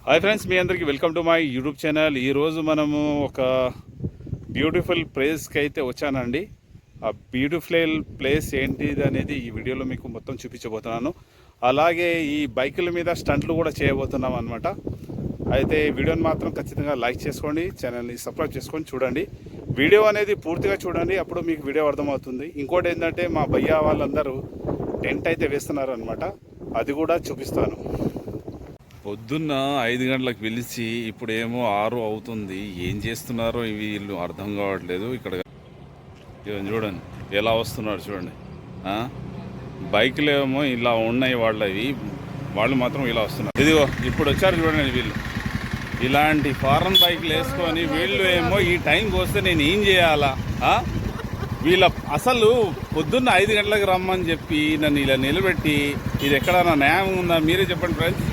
Hi friends, మీ అందరికీ welcome to my YouTube channel. ఈరోజు మనము ఒక బ్యూటిఫుల్ ప్లేస్కి అయితే వచ్చానండి. ఆ బ్యూటిఫుల్ ప్లేస్ ఏంటిది అనేది ఈ వీడియోలో మీకు మొత్తం చూపించబోతున్నాను. అలాగే ఈ బైకుల మీద స్టంట్లు కూడా చేయబోతున్నాం అనమాట. అయితే వీడియోని మాత్రం ఖచ్చితంగా లైక్ చేసుకోండి, ఛానల్ని సబ్స్క్రైబ్ చేసుకొని చూడండి. వీడియో అనేది పూర్తిగా చూడండి, అప్పుడు మీకు వీడియో అర్థమవుతుంది. ఇంకోటి ఏంటంటే మా భయ్యా వాళ్ళందరూ టెంట్ అయితే వేస్తున్నారు అనమాట, అది కూడా చూపిస్తాను. పొద్దున్న 5 గంటలకు పిలిచి ఇప్పుడేమో 6 అవుతుంది. ఏం చేస్తున్నారో వీళ్ళు అర్థం కావట్లేదు. ఇక్కడ చూడండి ఎలా వస్తున్నారు చూడండి. బైకులు ఏమో ఇలా ఉన్నాయి వాళ్ళవి, వాళ్ళు మాత్రం ఇలా వస్తున్నారు. ఇదిగో ఇప్పుడు వచ్చారు చూడండి వీళ్ళు. ఇలాంటి ఫారెన్ బైకులు వేసుకొని వీళ్ళు ఏమో ఈ టైంకి వస్తే నేను ఏం చేయాలా? వీళ్ళ అసలు పొద్దున్న 5 గంటలకు రమ్మని చెప్పి నన్ను ఇలా నిలబెట్టి, ఇది ఎక్కడన్నా న్యాయం ఉందా? మీరే చెప్పండి ఫ్రెండ్స్.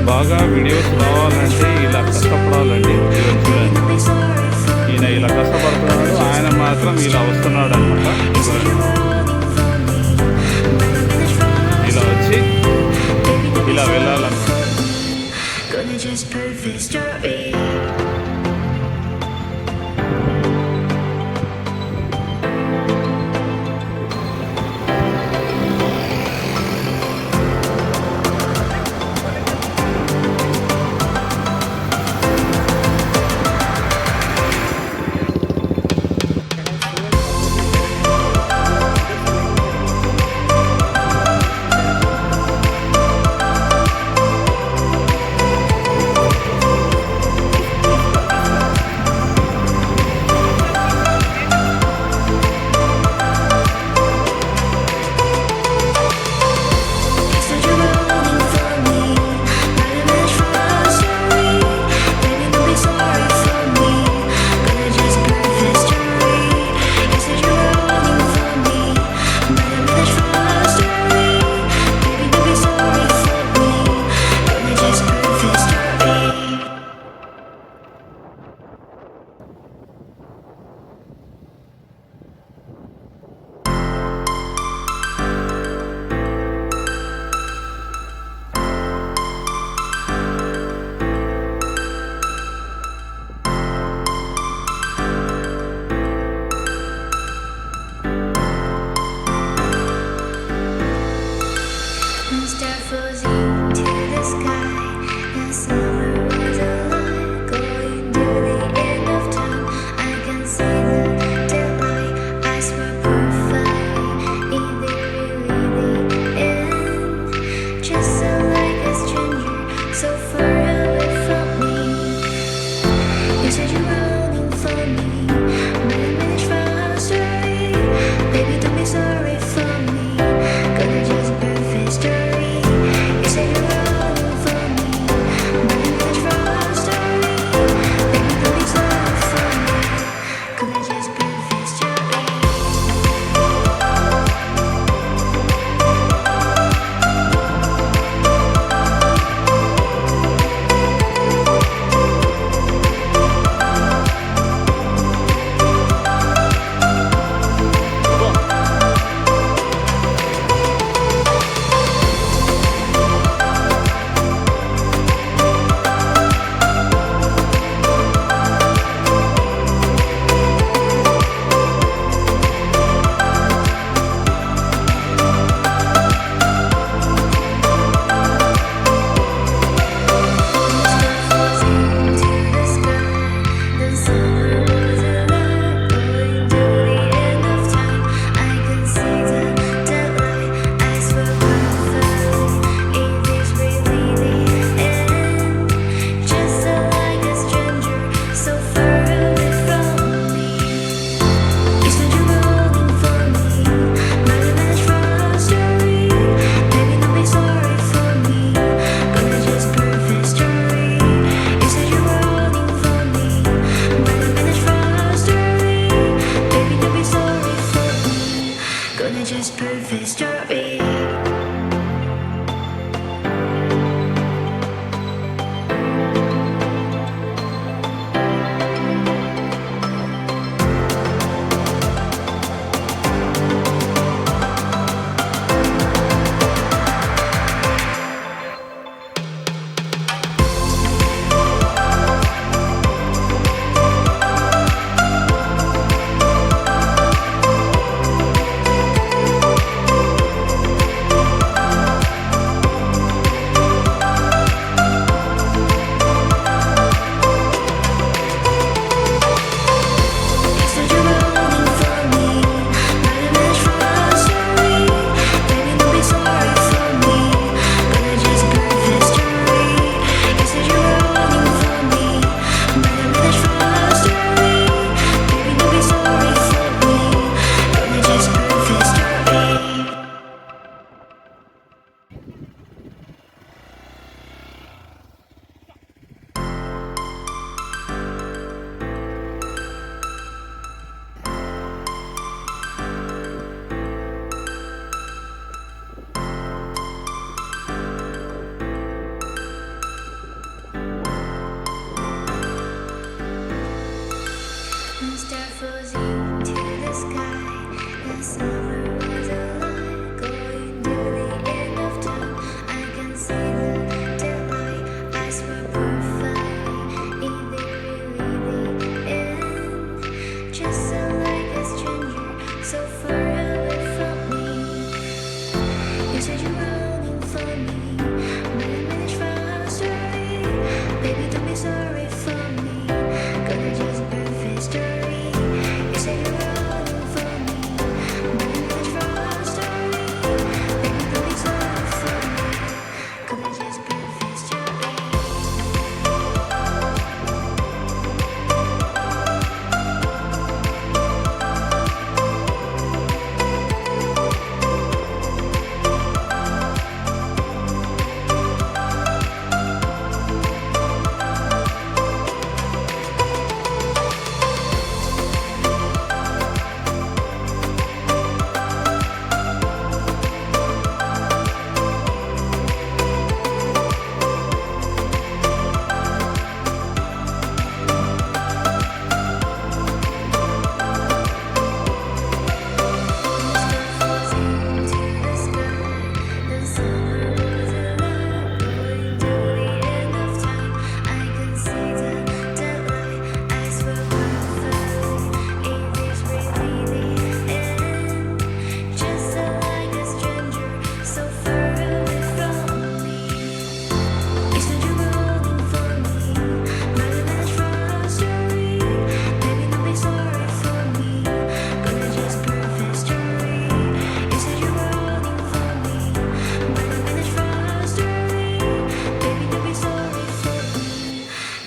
బాగా వీడియోస్ రావాలంటే ఇలా కష్టపడాలండి. ఈయన ఇలా కష్టపడుతున్నాడు, ఆయన మాత్రం ఇలా వస్తున్నాడు అనమాట. ఇలా వచ్చి ఇలా వెళ్ళాలన్నమాట.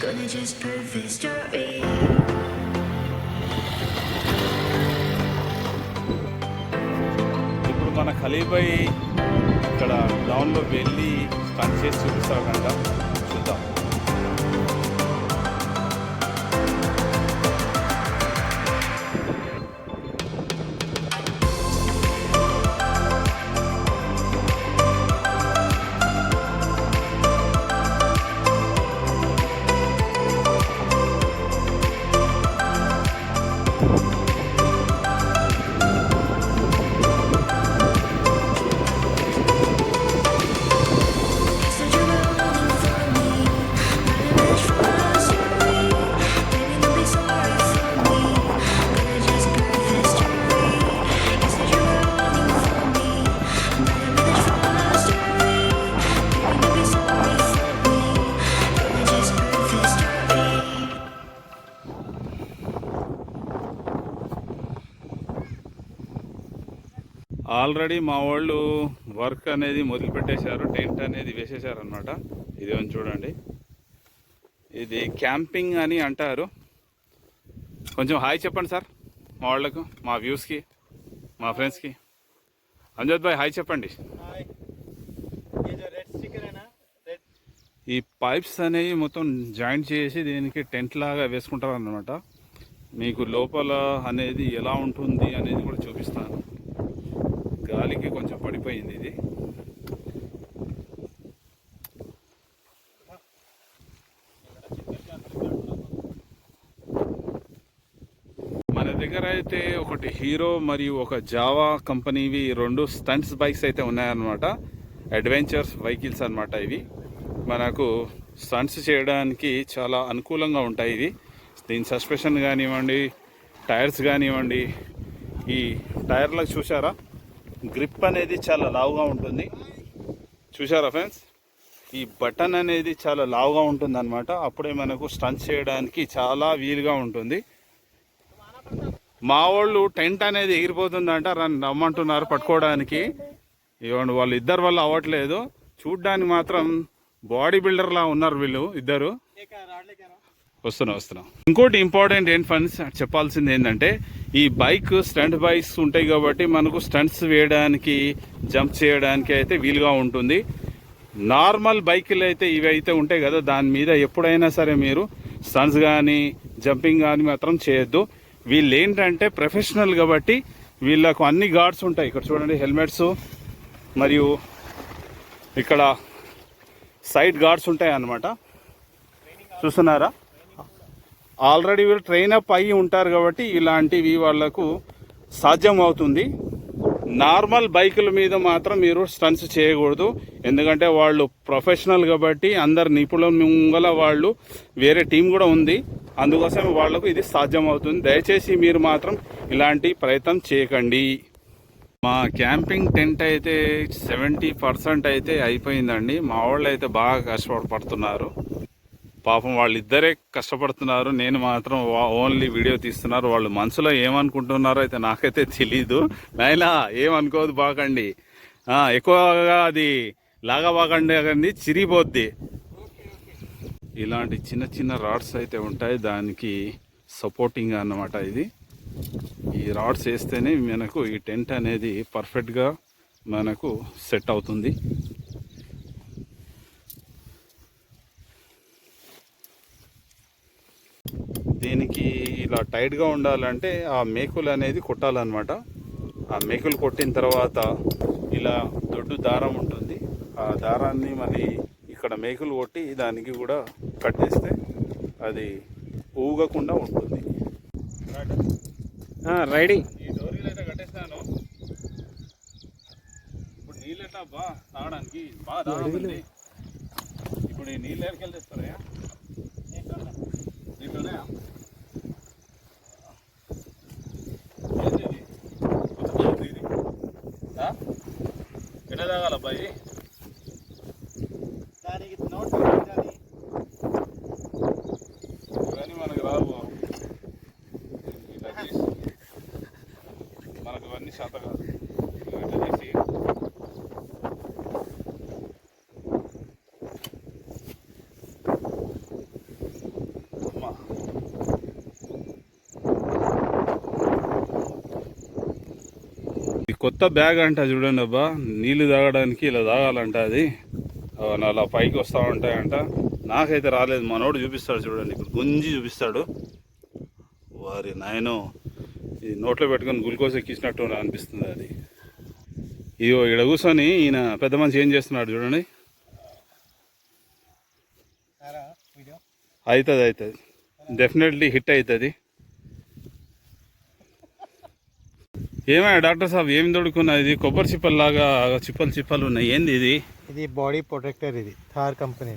Gonna just prove history. ఇప్పుడు మన ఖలీబాయ్ ఇక్కడ డౌన్లో వెళ్ళి స్టంట్ చేసి చూపిస్తావు కనుక చూద్దాం. Said you're rolling for me, not a match for us, baby. Baby, don't be sorry for me. Gonna just prove history. You said you're rolling for me, not a match for us, baby. Baby, don't be sorry for me. Gonna just prove history. Already మా వాళ్ళు work అనేది మొదలు పెట్టేశారు, tent అనేది వేసేసారు అనమాట. ఇది చూడండి, ఇది క్యాంపింగ్ అని అంటారు. కొంచెం హాయ్ చెప్పండి సార్ మా వాళ్ళకు, మా వ్యూస్కి, మా ఫ్రెండ్స్కి. అంజద్ భాయ్ హాయ్ చెప్పండి. ఈ పైప్స్ అనేవి మొత్తం జాయింట్ చేసి దీనికి టెంట్ లాగా వేసుకుంటారు అన్నమాట. మీకు లోపల అనేది ఎలా ఉంటుంది అనేది కూడా చూపిస్తాను. గాలికి కొంచెం పడిపోయింది ఇది. మన దగ్గర అయితే ఒకటి హీరో మరియు ఒక జావా కంపెనీవి 2 స్టంట్స్ బైక్స్ అయితే ఉన్నాయన్నమాట. అడ్వెంచర్స్ వెహికల్స్ అన్నమాట. ఇవి మనకు స్టంట్స్ చేయడానికి చాలా అనుకూలంగా ఉంటాయి. ఇవి దీని సస్పెన్షన్ కానివ్వండి, టైర్స్ కానివ్వండి. ఈ టైర్లకు చూసారా, గ్రిప్ అనేది చాలా లావుగా ఉంటుంది. చూసారా ఫ్రెండ్స్, ఈ బటన్ అనేది చాలా లావుగా ఉంటుంది అనమాట. అప్పుడే మనకు స్టంట్ చేయడానికి చాలా వీలుగా ఉంటుంది. మా వాళ్ళు టెంట్ అనేది ఎగిరిపోతుందంట, రమ్మంటున్నారు పట్టుకోవడానికి. ఇవ్వండి, వాళ్ళు ఇద్దరు వల్ల అవ్వట్లేదు. చూడ్డానికి మాత్రం బాడీ బిల్డర్లా ఉన్నారు వీళ్ళు ఇద్దరు. వస్తున్నా. ఇంకోటి ఇంపార్టెంట్ ఫ్రెండ్స్ చెప్పాల్సింది ఏంటంటే, ఈ బైక్ స్టంట్ బైక్స్ ఉంటాయి కాబట్టి మనకు స్టంట్స్ వేయడానికి, జంప్ చేయడానికి అయితే వీలుగా ఉంటుంది. నార్మల్ బైకులు అయితే ఇవి అయితే ఉంటాయి కదా, దాని మీద ఎప్పుడైనా సరే మీరు స్టంట్స్ కానీ జంపింగ్ కానీ మాత్రం చేయొద్దు. వీళ్ళు ఏంటంటే ప్రొఫెషనల్ కాబట్టి వీళ్ళకు అన్ని గార్డ్స్ ఉంటాయి. ఇక్కడ చూడండి, హెల్మెట్స్ మరియు ఇక్కడ సైడ్ గార్డ్స్ ఉంటాయి అన్నమాట. చూస్తున్నారా, ఆల్రెడీ వీళ్ళు ట్రైన్ అప్ అయ్యి ఉంటారు కాబట్టి ఇలాంటివి వాళ్లకు సాధ్యం అవుతుంది. నార్మల్ బైకుల మీద మాత్రం మీరు స్టంట్స్ చేయకూడదు. ఎందుకంటే వాళ్ళు ప్రొఫెషనల్ కాబట్టి అందరు నిపుణుల వాళ్ళు, వేరే టీం కూడా ఉంది, అందుకోసం వాళ్లకు ఇది సాధ్యం అవుతుంది. దయచేసి మీరు మాత్రం ఇలాంటి ప్రయత్నం చేయకండి. మా క్యాంపింగ్ టెంట్ అయితే 70% అయితే అయిపోయిందండి. మా వాళ్ళు అయితే బాగా కష్టపడుతున్నారు. పాపం వాళ్ళిద్దరే కష్టపడుతున్నారు, నేను మాత్రం ఓన్లీ వీడియో తీస్తున్నారు. వాళ్ళు మనసులో ఏమనుకుంటున్నారో అయితే నాకైతే తెలీదు. నాయనా ఏమనుకోదు బాకండి, ఎక్కువగా అది లాగా బాకండి, అదండి చిరిగిపోద్ది. ఇలాంటి చిన్న చిన్న రాడ్స్ అయితే ఉంటాయి, దానికి సపోర్టింగ్ అన్నమాట. ఇది ఈ రాడ్స్ వేస్తేనే మనకు ఈ టెంట్ అనేది పర్ఫెక్ట్గా మనకు సెట్ అవుతుంది. దీనికి ఇలా టైట్గా ఉండాలంటే ఆ మేకులు అనేది కొట్టాలన్నమాట. ఆ మేకులు కొట్టిన తర్వాత ఇలా దొడ్డు దారం ఉంటుంది, ఆ దారాన్ని మళ్ళీ ఇక్కడ మేకులు కొట్టి దానికి కూడా కట్టేస్తే అది ఊగకుండా ఉంటుంది. రైడింగ్ ఈ డోరీలు అయితే కట్టేస్తాను. ఇప్పుడు నీళ్ళు ఎట్లా తాగడానికి బాగా దాగమండి. ఇప్పుడు ఈ నీళ్ళు ఎక్కడికి తెస్తారా? దీంట్లోనే ఎట్లా తాగాలి అబ్బాయి? దానికి నోట్ ఇవన్నీ మనకు రావు, మనకు ఇవన్నీ శాత కాదు. ఇట్లా చేసి కొత్త బ్యాగ్ అంట చూడండి అబ్బా, నీళ్లు తాగడానికి ఇలా తాగాలంట అది. అలా పైకి వస్తూ ఉంటాయంట. నాకైతే రాలేదు, మనోడు చూపిస్తాడు చూడండి, ఇక్కడ గుంజి చూపిస్తాడు. వారి నాయనో, ఇది నోట్లో పెట్టుకొని గ్లూకోజ్ ఎక్కించినట్టు అనిపిస్తుంది అది. ఇదిగో ఇక్కడ కూర్చొని ఈయన పెద్ద మనిషి ఏం చేస్తున్నాడు చూడండి. అవుతుంది డెఫినెట్లీ హిట్ అవుతుంది. ఏమైనా డాక్టర్ సాబ్ ఏం దొడుకున్నా, ఇది కొబ్బరి చిప్పల్లాగా చిప్పలు ఉన్నాయి, ఏంది ఇది? ఇది బాడీ ప్రొటెక్టర్, ఇది థార్ కంపెనీ.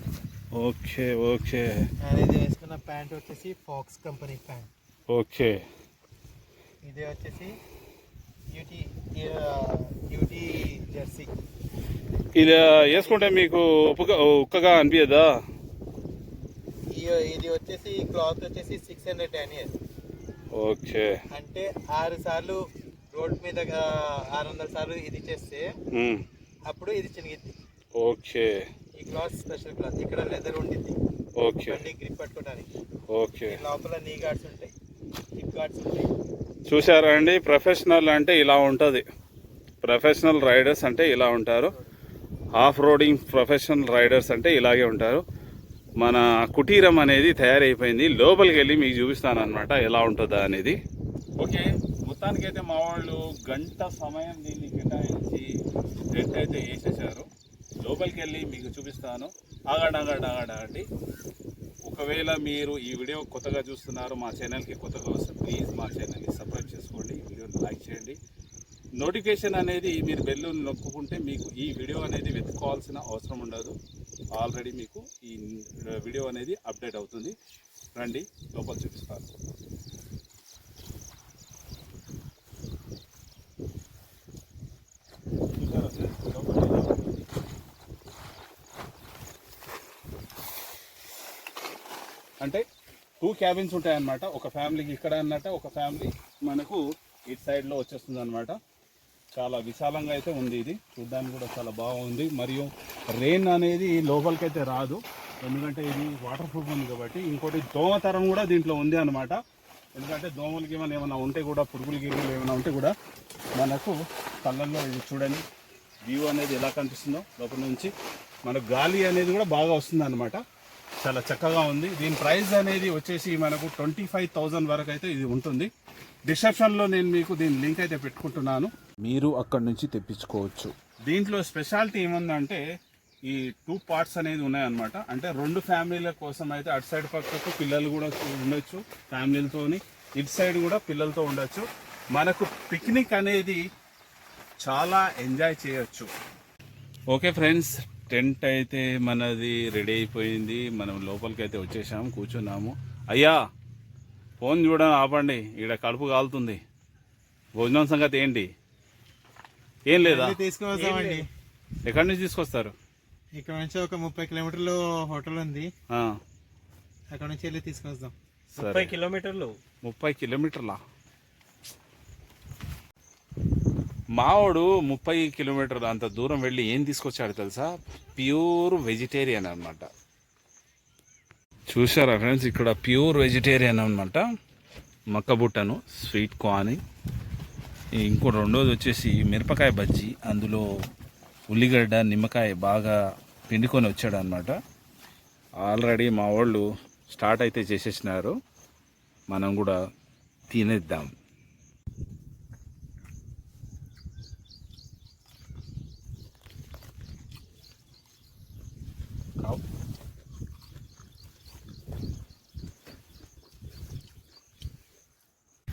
Okay okay. ఇది వేసుకున్న ప్యాంట్ వచ్చేసి ఫాక్స్ కంపెనీ ప్యాంట్. ఓకే. ఇది వచ్చేసి డ్యూటీ జెర్సీ. ఇది వేసుకుంటే మీకు ఉక్కగా అనిపించదా? ఇది వచ్చేసి క్లాత్ వచ్చేసి 600 denier. ఓకే. అంటే 6 సార్లు రోడ్ మీద 600 సార్లు ఇది చేస్తే అప్పుడు ఇది చినిగిద్ది. ఓకే. ఈ క్లాత్ స్పెషల్ క్లాత్, ఇక్కడ లెదర్ ఉండిద్ది. ఓకే. గ్రిప్ పట్టుకోవడానికి. ఓకే. లోపల నీ గార్డ్స్ ఉంటాయి, హిప్ గార్డ్స్ ఉంటాయి. చూసారా అండి, ప్రొఫెషనల్ అంటే ఇలా ఉంటుంది. ప్రొఫెషనల్ రైడర్స్ అంటే ఇలా ఉంటారు. ఆఫ్ రోడింగ్ ప్రొఫెషనల్ రైడర్స్ అంటే ఇలాగే ఉంటారు. మన కుటీరం అనేది తయారైపోయింది, లోపలికి వెళ్ళి మీకు చూపిస్తాను అనమాట ఎలా ఉంటుందా అనేది. ఓకే, మొత్తానికైతే మా వాళ్ళు గంట సమయం దీన్ని కేటాయించి టెంట్ అయితే వేసేసారు. లోపలికి వెళ్ళి మీకు చూపిస్తాను. ఆగండి. ఒకవేళ మీరు ఈ వీడియో కొత్తగా చూస్తున్నారు, మా ఛానల్కి కొత్తగా వస్తే ప్లీజ్ మా ఛానల్ని సబ్స్క్రైబ్ చేసుకోండి, ఈ వీడియోని లైక్ చేయండి. నోటిఫికేషన్ అనేది మీరు బెల్ నొక్కుకుంటే మీకు ఈ వీడియో అనేది వెతుక్కోవాల్సిన అవసరం ఉండదు. ఆల్రెడీ మీకు ఈ వీడియో అనేది అప్డేట్ అవుతుంది. రండి, లోపల చూపిస్తాను. అంటే 2 క్యాబిన్స్ ఉంటాయన్నమాట. ఒక ఫ్యామిలీకి ఇక్కడ అన్నట్టు, ఒక ఫ్యామిలీ మనకు ఇటు సైడ్లో వచ్చేస్తుంది అనమాట. చాలా విశాలంగా అయితే ఉంది, ఇది చూడ్డానికి కూడా చాలా బాగుంది. మరియు రెయిన్ అనేది లోపలికైతే రాదు, ఎందుకంటే ఇది వాటర్ ప్రూఫ్ ఉంది కాబట్టి. ఇంకోటి దోమతరం కూడా దీంట్లో ఉంది అనమాట. ఎందుకంటే దోమలకి ఏమైనా ఉంటే కూడా, పురుగులు గిరుగులు ఏమైనా ఉంటే కూడా మనకు కళ్ళల్లో ఇది చూడండి వ్యూ అనేది ఎలా కనిపిస్తుందో లోపల నుంచి. మనకు గాలి అనేది కూడా బాగా వస్తుంది అనమాట. చాలా చక్కగా ఉంది. దీని ప్రైస్ అనేది వచ్చేసి మనకు 25,000 వరకు అయితే ఇది ఉంటుంది. డిస్క్రిప్షన్లో నేను మీకు దీని లింక్ అయితే పెట్టుకుంటున్నాను, మీరు అక్కడ నుంచి తెప్పించుకోవచ్చు. దీంట్లో స్పెషాలిటీ ఏముందంటే ఈ 2 పార్ట్స్ అనేది ఉన్నాయన్నమాట. అంటే 2 ఫ్యామిలీల కోసం అయితే అటు సైడ్ పక్కకు పిల్లలు కూడా ఉండొచ్చు ఫ్యామిలీలతోని, ఇటు సైడ్ కూడా పిల్లలతో ఉండొచ్చు. మనకు పిక్నిక్ అనేది చాలా ఎంజాయ్ చేయొచ్చు. ఓకే ఫ్రెండ్స్, టెంట్ అయితే మనది రెడీ అయిపోయింది. మనం లోపలికి అయితే వచ్చేసాము, కూర్చున్నాము. అయ్యా ఫోన్ చూడడం ఆపండి, ఇక్కడ కడుపు కాలుతుంది. భోజనం సంగతి ఏంటి? ఏం లేదా? తీసుకువస్తామండి. ఎక్కడి నుంచి తీసుకొస్తారు? ఇక్కడ నుంచి ఒక 30 కిలోమీటర్లు హోటల్ ఉంది, అక్కడ నుంచి వెళ్ళి తీసుకొస్తాం. 30 కిలోమీటర్లు? 30 కిలోమీటర్లా? మావాడు 30 కిలోమీటర్లు అంత దూరం వెళ్ళి ఏం తీసుకొచ్చాడు తెలుసా? ప్యూర్ వెజిటేరియన్ అనమాట. చూసారా ఫ్రెండ్స్, ఇక్కడ ప్యూర్ వెజిటేరియన్ అనమాట. మక్కబుట్టను, స్వీట్ కార్న్, ఇంకో రెండోది వచ్చేసి మిరపకాయ బజ్జీ, అందులో ఉల్లిగడ్డ నిమ్మకాయ బాగా పిండుకొని వచ్చాడు అనమాట. ఆల్రెడీ మా వాళ్ళు స్టార్ట్ అయితే చేసేసినారు, మనం కూడా తినేద్దాం.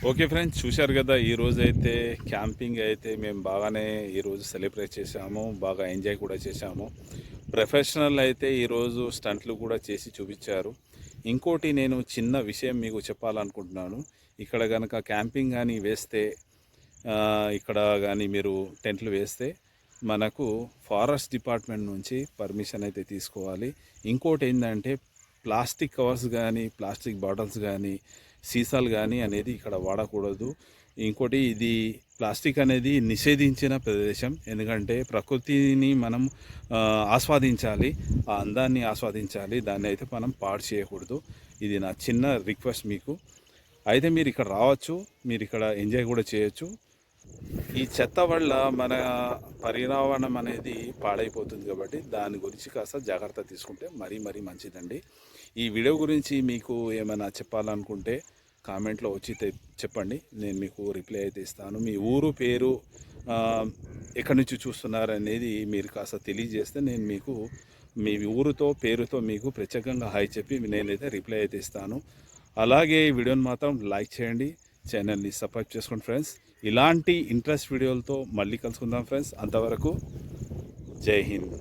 ఓకే ఫ్రెండ్స్, చూశారు కదా, ఈరోజు అయితే క్యాంపింగ్ అయితే మేము బాగానే ఈరోజు సెలబ్రేట్ చేసాము, బాగా ఎంజాయ్ కూడా చేసాము. ప్రొఫెషనల్ అయితే ఈరోజు స్టంట్లు కూడా చేసి చూపించారు. ఇంకోటి నేను చిన్న విషయం మీకు చెప్పాలనుకుంటున్నాను. ఇక్కడ కనుక క్యాంపింగ్ కానీ వేస్తే, ఇక్కడ కానీ మీరు టెంట్లు వేస్తే మనకు ఫారెస్ట్ డిపార్ట్మెంట్ నుంచి పర్మిషన్ అయితే తీసుకోవాలి. ఇంకోటి ఏంటంటే ప్లాస్టిక్ కవర్స్ కానీ, ప్లాస్టిక్ బాటిల్స్ కానీ, సీసాలు కానీ అనేది ఇక్కడ వాడకూడదు. ఇంకోటి, ఇది ప్లాస్టిక్ అనేది నిషేధించిన ప్రదేశం. ఎందుకంటే ప్రకృతిని మనం ఆస్వాదించాలి, ఆ అందాన్ని ఆస్వాదించాలి, దాన్ని అయితే మనం పాడు చేయకూడదు. ఇది నా చిన్న రిక్వెస్ట్ మీకు. అయితే మీరు ఇక్కడ రావచ్చు, మీరు ఇక్కడ ఎంజాయ్ కూడా చేయొచ్చు. ఈ చెత్త వల్ల మన పర్యావరణం అనేది పాడైపోతుంది కాబట్టి దాని గురించి కాస్త జాగ్రత్త తీసుకుంటే మరీ మంచిదండి. ఈ వీడియో గురించి మీకు ఏమైనా చెప్పాలనుకుంటే కామెంట్లో వచ్చి చెప్పండి, నేను మీకు రిప్లై అయితే ఇస్తాను. మీ ఊరు పేరు ఎక్కడి నుంచి చూస్తున్నారనేది మీరు కాస్త తెలియజేస్తే నేను మీకు మీ ఊరుతో పేరుతో మీకు ప్రత్యేకంగా హాయ్ చెప్పి నేనైతే రిప్లై అయితే ఇస్తాను. అలాగే ఈ వీడియోని మాత్రం లైక్ చేయండి, ఛానల్ని సబ్స్క్రైబ్ చేసుకోండి ఫ్రెండ్స్. ఇలాంటి ఇంట్రెస్ట్ వీడియోలతో మళ్ళీ కలుసుకుందాం ఫ్రెండ్స్. అంతవరకు జై హింద్.